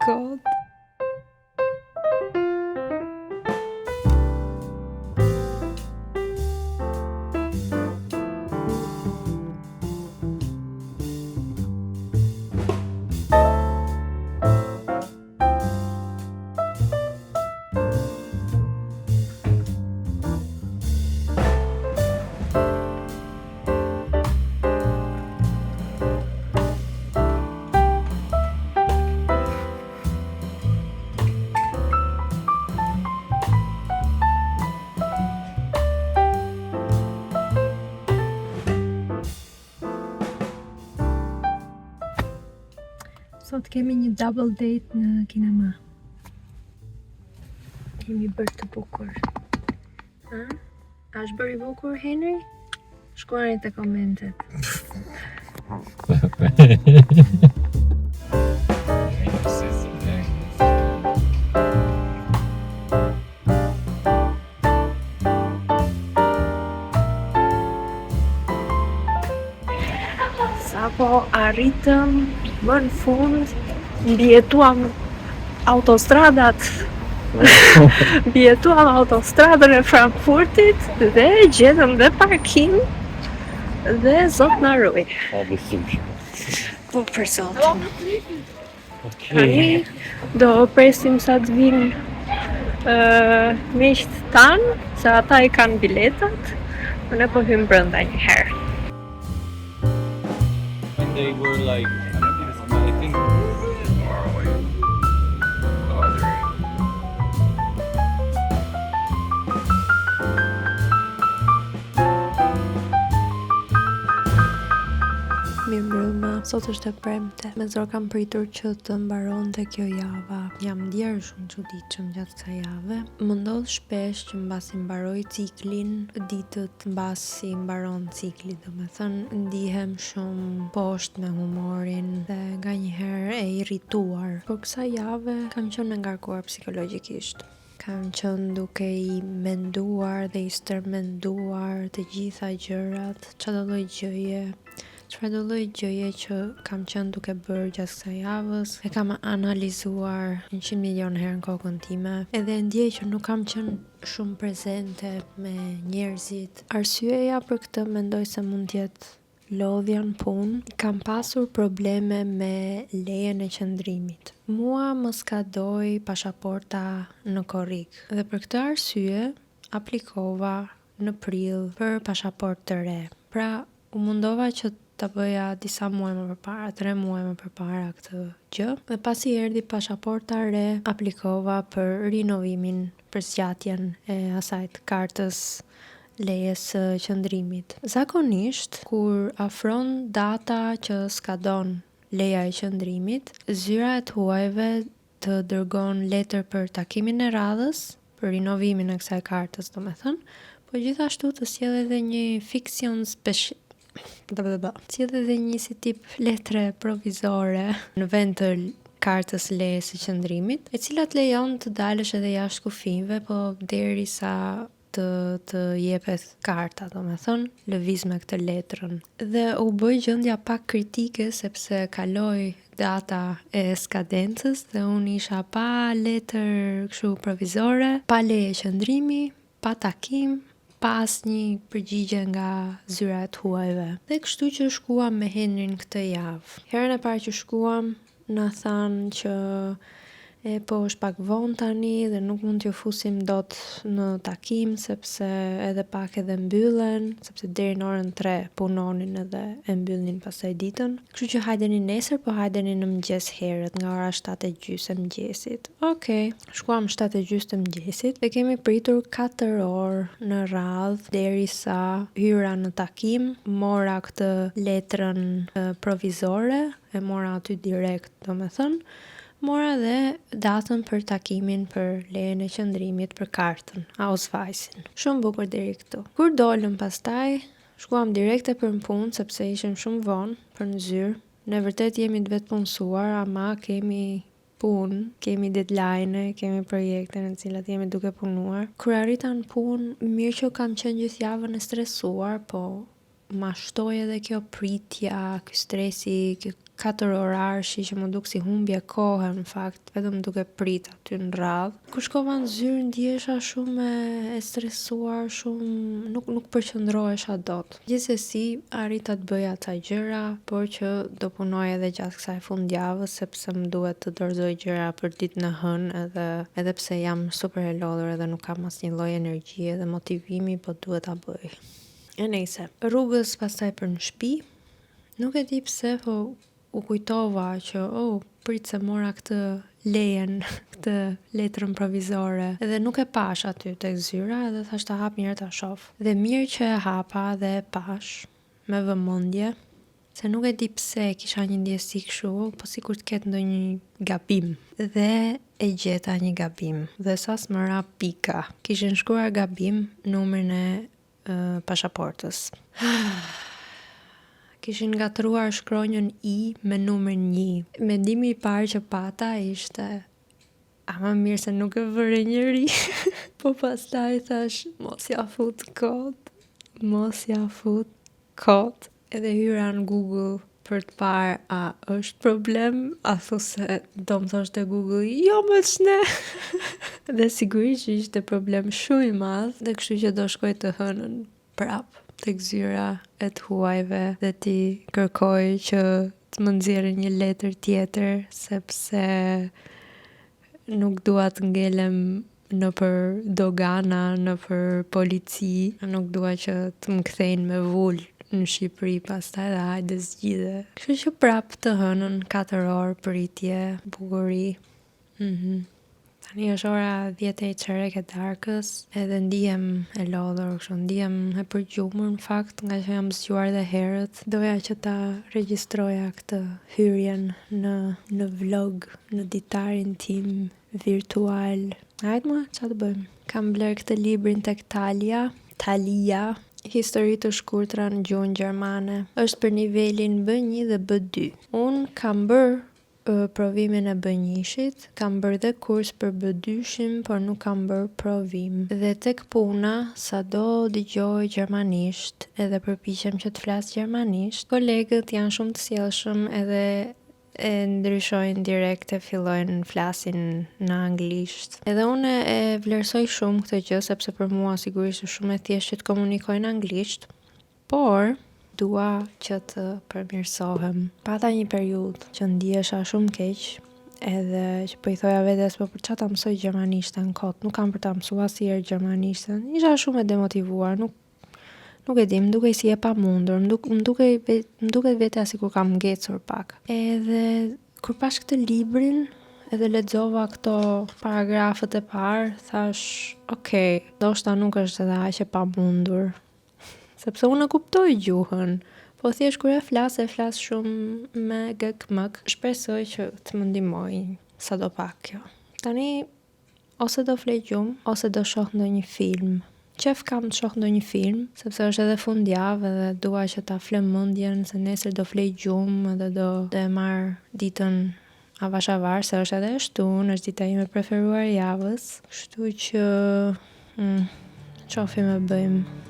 god. Sot kemi një double date në kinema. Kemi bërë të bukur. Ha? A është bërë i bukur, Henry? Shkruani te komentet. Sapo arritëm më në fund, mbijetuam autostradat. Mbijetuam autostradën e Frankfurtit dhe gjetëm dhe parkim dhe zot na ruaj. Po për sot. Tani do presim sa të vinë miqt tanë, se ata I kanë biletat, ne po hym brenda një herë. They were like, I think Mirëmbrëma, sot është e premte. Me zor kam pritur që të mbaronte kjo java. Jam ndjerë shumë çuditshëm gjatë kësaj jave. Më ndodh shpesh që mbasi mbaroj ciklin, ditët mbasi mbaron cikli, domethënë ndihem shumë poshtë me humorin dhe nganjëherë e irrituar. Por kësaj jave kam qenë e ngarkuar psikologjikisht. Kam qenë duke I menduar dhe I stërmenduar të gjitha gjërat, çfarë do lloj gjëje që kam qenë duke bërë gjatë kësaj javës, e kam analizuar 100 milion herë në kokën time, edhe ndjej që nuk kam qenë shumë prezente me njerëzit. Arsyeja për këtë mendoj se mund të jetë lodhja në punë. Kam pasur probleme me lejen e qëndrimit. Mua më skadoi pasaporta në korrik dhe për këtë arsye aplikova në prill për pasaportë të re. Pra, u mundova që ta bëja disa muaj më përpara, 3 muaj më përpara këtë gjë. Dhe pasi erdhi pasaporta re, aplikova për rinovimin, për zgjatjen e asajt kartës lejes së qëndrimit. Zakonisht, kur afron data që skadon leja e qëndrimit, zyra e huajve të dërgon letër për takimin e radhës, për rinovimin e kësaj kartës, domethënë, po gjithashtu të sjell edhe një fiksion sjell edhe një si tip letre provizore në vend të kartës lejes së qëndrimit, e cila të lejon të dalësh edhe jashtë kufive, po derisa të jepet karta, domethënë lëviz me këtë letrën. Dhe u bë gjendja pak kritike sepse kaloi data e skadencës dhe unë isha pa letër kështu provizore, pa leje qëndrimi, pa takim, pa asnjë përgjigje nga zyra e huajve. Dhe kështu që shkuam me Henrin këtë javë. Herën e parë që shkuam, na thanë që po është pak vonë tani dhe nuk mund t'ju fusim dot në takim sepse edhe pak edhe mbyllen, sepse deri në orën 3 punonin edhe e mbyllnin pastaj ditën. Kështu që hajdeni nesër, po hajdeni në mëngjes herët nga ora 7:30 e mëngjesit. Okej, shkuam 7:30 të mëngjesit dhe kemi pritur 4 orë në radhë derisa hyra në takim, mora këtë letrën provizore, e mora aty direkt, domethënë. Mora dhe datën për takimin për lejen e qëndrimit për kartën, Ausweisin. Shumë bukur deri këtu. Kur dolëm pastaj, shkuam direkte për në punë, sepse ishim shumë vonë për në zyrë. Ne vërtet jemi të vetë punësuar, ama kemi punë, kemi deadline, kemi projekte në cilat jemi duke punuar. Kur arrita në punë, mirë që kam qenë gjithë javën e stresuar, po ma shtoi edhe kjo pritja, ky stresi, 4 orarshi që më duk si humbje kohe në fakt, vetëm duke prit aty në radhë. Kur shkova në zyrë ndjesha shumë e stresuar, shumë nuk përqendrohesha dot. Gjithsesi arrita të bëja ata gjëra, por që do punoj edhe gjatë kësaj fundjavës sepse më duhet të dorëzoj gjëra për ditën e hënë edhe pse jam super e lodhur edhe nuk kam asnjë lloj energjie dhe motivimi, po duhet ta bëj. E nejse, rrugës pastaj për në shtëpi, nuk e di pse, po u kujtova që prit se mora këtë lejen, këtë letrën provizore, edhe nuk e pash aty tek zyra, edhe thash ta hap mirë ta shoh. Dhe mirë që e hapa dhe e pash me vëmendje, se nuk e di pse kisha një ndjesi kështu, po sikur të ketë ndonjë gabim. Dhe e gjeta një gabim. Dhe sa s'mëra pika. Kishin shkruar gabim numrin e pasaportës. Kishin ngatruar shkronjën I me numrin 1. Mendimi I parë që pata ishte ama mirë se nuk e vëre njëri. Po pastaj thash mos ja fut kot. Edhe hyra në Google për të parë a është problem, a those do më thoshte Google jo më ç'ne. Dhe sigurisht ishte problem shumë I madh, dhe kështu që do shkoj të hënën prap tek zyra e të huajve dhe ti kërkoj që të më nxjerrë një letër tjetër sepse nuk dua të ngelem nëpër dogana, nëpër polici, nuk dua që të më kthejnë me vul në Shqipëri pastaj dhe hajde zgjidhe. Kështu që prap të hënën 4 orë pritje, bukuri. Tani është ora 10:03 e darkës, edhe ndihem e lodhur, kështu ndihem e përgjumur në fakt, nga që jam zgjuar dhe herët. Doja që ta regjistroja këtë hyrjen në vlog, në ditarin tim virtual. Hajde më, ç'a të bëjmë? Kam bler këtë librin tek Talia, Histori të shkurtra në gjuhën gjermane. Është për nivelin B1 dhe B2. Unë kam bërë provimin e B1-shit, kam bërë dhe kurs për B2-shin, por nuk kam bërë provim. Dhe tek puna, sado dëgjoj gjermanisht edhe përpiqem që të flas gjermanisht, kolegët janë shumë të sjellshëm edhe e ndryshojnë direkt e fillojnë flasin në anglisht. Edhe unë e vlerësoj shumë këtë gjë, sepse për mua sigurisht është shumë e thjeshtë që të komunikoj në anglisht, por dua që të përmirësohem. Pata një periudhë që ndihesha shumë keq, edhe që po I thoja vetes, po për çfarë ta mësoj gjermanishten kot, nuk kam për ta mësuar asnjëherë gjermanishten. Isha shumë e demotivuar, nuk e di, më dukej si e pamundur, më duket vetja sikur kam ngecur pak. Edhe kur pash këtë librin, edhe lexova këto paragrafët e parë, thash, okay, ndoshta nuk është edhe aq e pamundur. Sepse unë e kuptoj gjuhën, po thjesht kur e flas shumë me gëkmëk. Shpresoj që të më ndihmoj sadopak kjo. Tani ose do flet gjumë, ose do shoh ndonjë film. Qef kam të shoh ndonjë film, sepse është edhe fundjavë edhe dua që ta flem mendjen se nesër do flet gjumë edhe do e marr ditën avash, se është edhe shtunë, është dita ime e preferuar e javës. Kështu që çofim e bëjmë.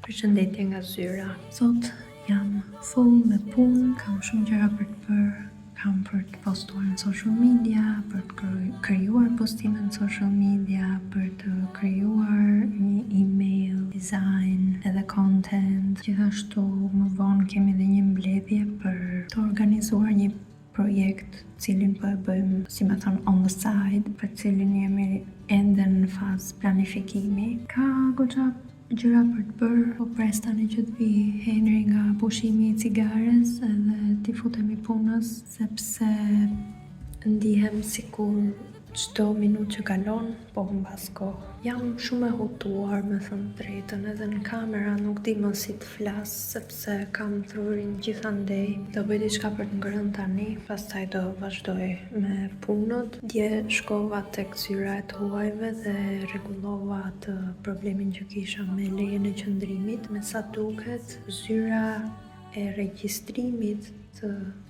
Përshëndetje nga zyra. Sot jam full me punë, kam shumë gjëra për të bërë, kam për të postuar në social media, për të krijuar postime në social media, për të krijuar një email, design edhe content. Gjithashtu më vonë kemi edhe një mbledhje për të organizuar një projekt cilin po e bëjmë, si me thonë, on the side, për cilin jemi ende në fazë planifikimi. Ka goxha gjëra për të bërë, po pres tani që të vi Henri nga pushimi i cigares edhe t'i futemi punës, sepse ndihem sikur çdo minutë që kalon, po mbas kohë. Jam shumë e hutuar, me thënë drejtën, edhe në kamera nuk di më si të flas, sepse kam thurin gjithandej. Do bëj diçka për të ngrënë tani, pastaj do vazhdoj me punët. Dje shkova tek zyra e të huajve dhe rregullova atë problemin që kisha me lejen e qëndrimit. Me sa duket, zyra e regjistrimit të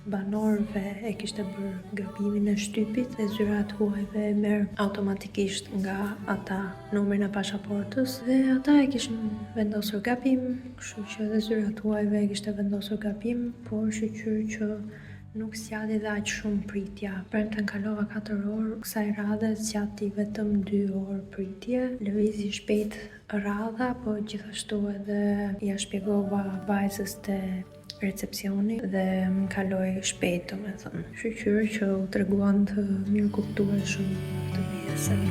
banorëve e kishte bërë gabimin e shtypit dhe zyra e të huajve e merr automatikisht nga ata numrin e pasaportës dhe ata e kishin vendosur gabim, kështu që edhe zyra e të huajve e kishte vendosur gabim, por shqyr që nuk zgjati dhe aq shumë pritja. Premten kalova 4 orë, kësaj radhe zgjati vetëm 2 orë pritje. Lëvizi shpejt radha, po gjithashtu edhe ja shpjegova vajzës te recepcioni dhe më kaloi shpejt, domethënë. Shqyr që u treguan të mirë kuptueshëm të pjesën.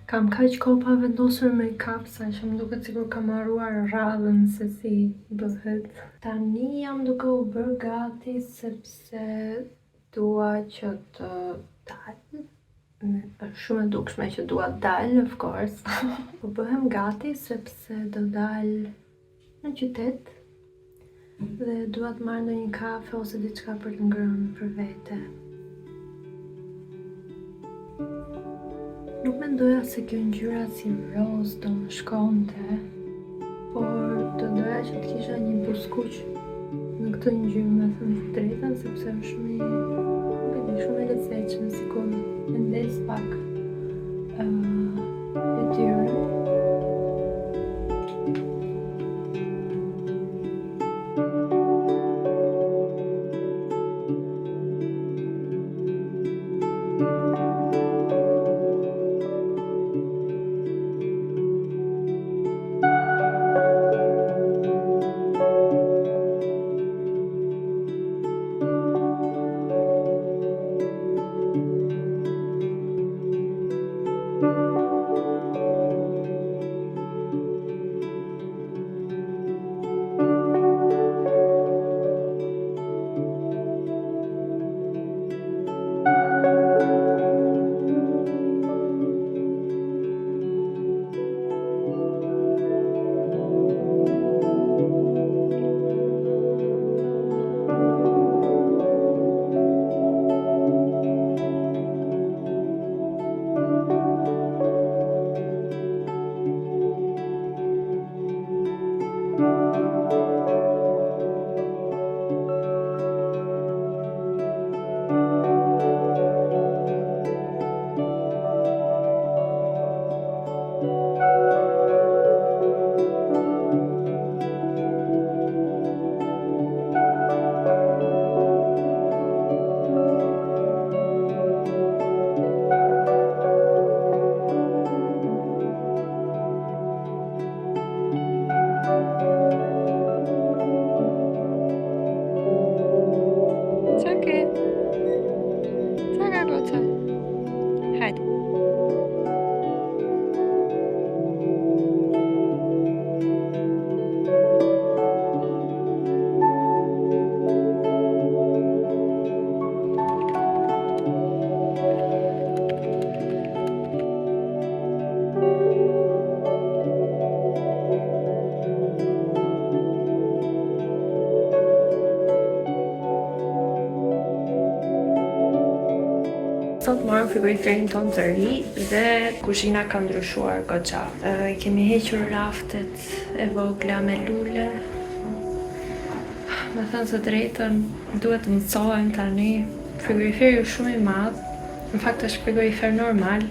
Kam kaq kohë pa vendosur make-up, sa që më duket sikur kam harruar radhën se si bëhet. Tani jam duke u bërë gati sepse dua që të dal. Është shumë e dukshme që dua të dal, of course. Po bëhem gati sepse do dal në qytet dhe dua të marr ndonjë kafe ose diçka për të ngrënë për vete. Nuk mendoja se kjo ngjyra si roz do më shkonte, por të doja që të kisha një buskuq në këtë ngjyrë, me thënë të drejtën, sepse është shumë e lezetshme, sikur e ndes pak fytyrën. Sot marrëm frigoriferin ton të ri dhe kuzhina ka ndryshuar goxha. Kemi hequr raftet e vogla me lule. Me thënë së drejtën, duhet të mësohem tani frigoriferi shumë I madh, në fakt është frigorifer normal.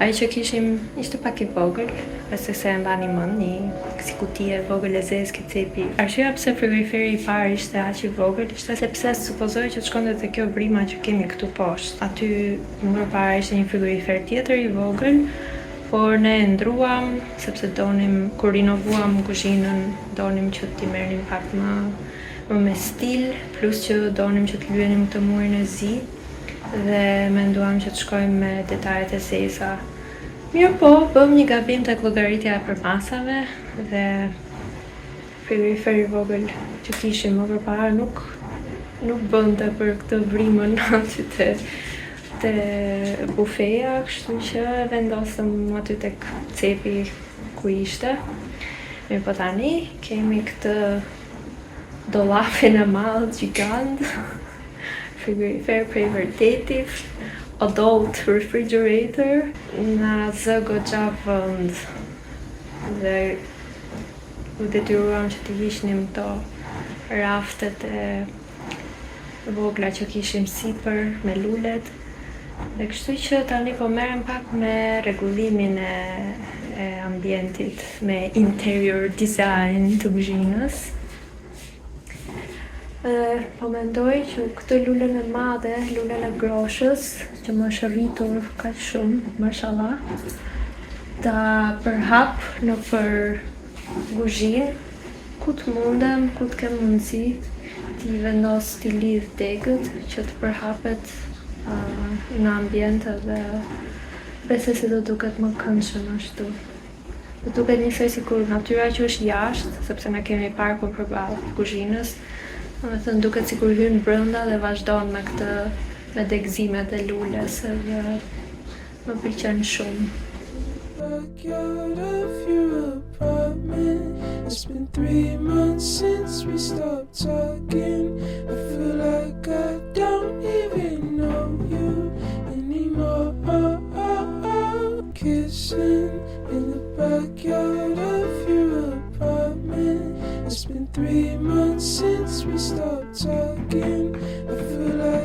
Ai që kishim ishte pak I vogël, pse se e mbani mend, një si kuti e vogël e zezë që cepi. Arsyeja pse frigoriferi I parë ishte aq I vogël ishte sepse supozoj që të shkonte te kjo brima që kemi këtu poshtë. Aty më parë ishte një frigorifer tjetër I vogël, por ne e ndruam sepse donim kur rinovuam kuzhinën, donim që t'i merrnim pak më me stil, plus që donim që të lyenim të murin e zi dhe menduam që të shkojmë me detajet e zeza. Mirë po, bëm një gabim tek llogaritja e përmasave dhe frigoriferi I vogël që kishim më përpara nuk bënte për këtë vrimën aty te bufeja, kështu që vendosëm aty tek cepi ku ishte. Mirë po tani kemi këtë dollapin e madh gjigant, frigorifer prej vërtetit, adult refrigerator, na zë goxha vend dhe u detyruam që të hiqnim këto raftet e vogla që kishim sipër me lulet. Dhe kështu që tani po merrem pak me rregullimin e ambientit, me interior design të kuzhinës. Po mendoj që këtë lulen e madhe, lulen e groshës, që më është rritur kaq shumë, mashallah, ta përhap në për kuzhinë, ku të mundem, ku të kem mundësi, t'i vendos t'i lidh degët që të përhapet në ambient dhe besoj se do duket më këndshëm ashtu. Do duket njësoj sikur natyra që është jashtë, sepse ne kemi parkun përballë kuzhinës, domethënë duket sikur hyn brenda dhe vazhdon me këtë me degëzimet e lules dhe më pëlqen shumë. Backyard of your apartment. It's been 3 months since we stopped talking. I feel like I don't even know you anymore. Kissing in the backyard of your apartment. It's been 3 months since we stopped talking. I feel like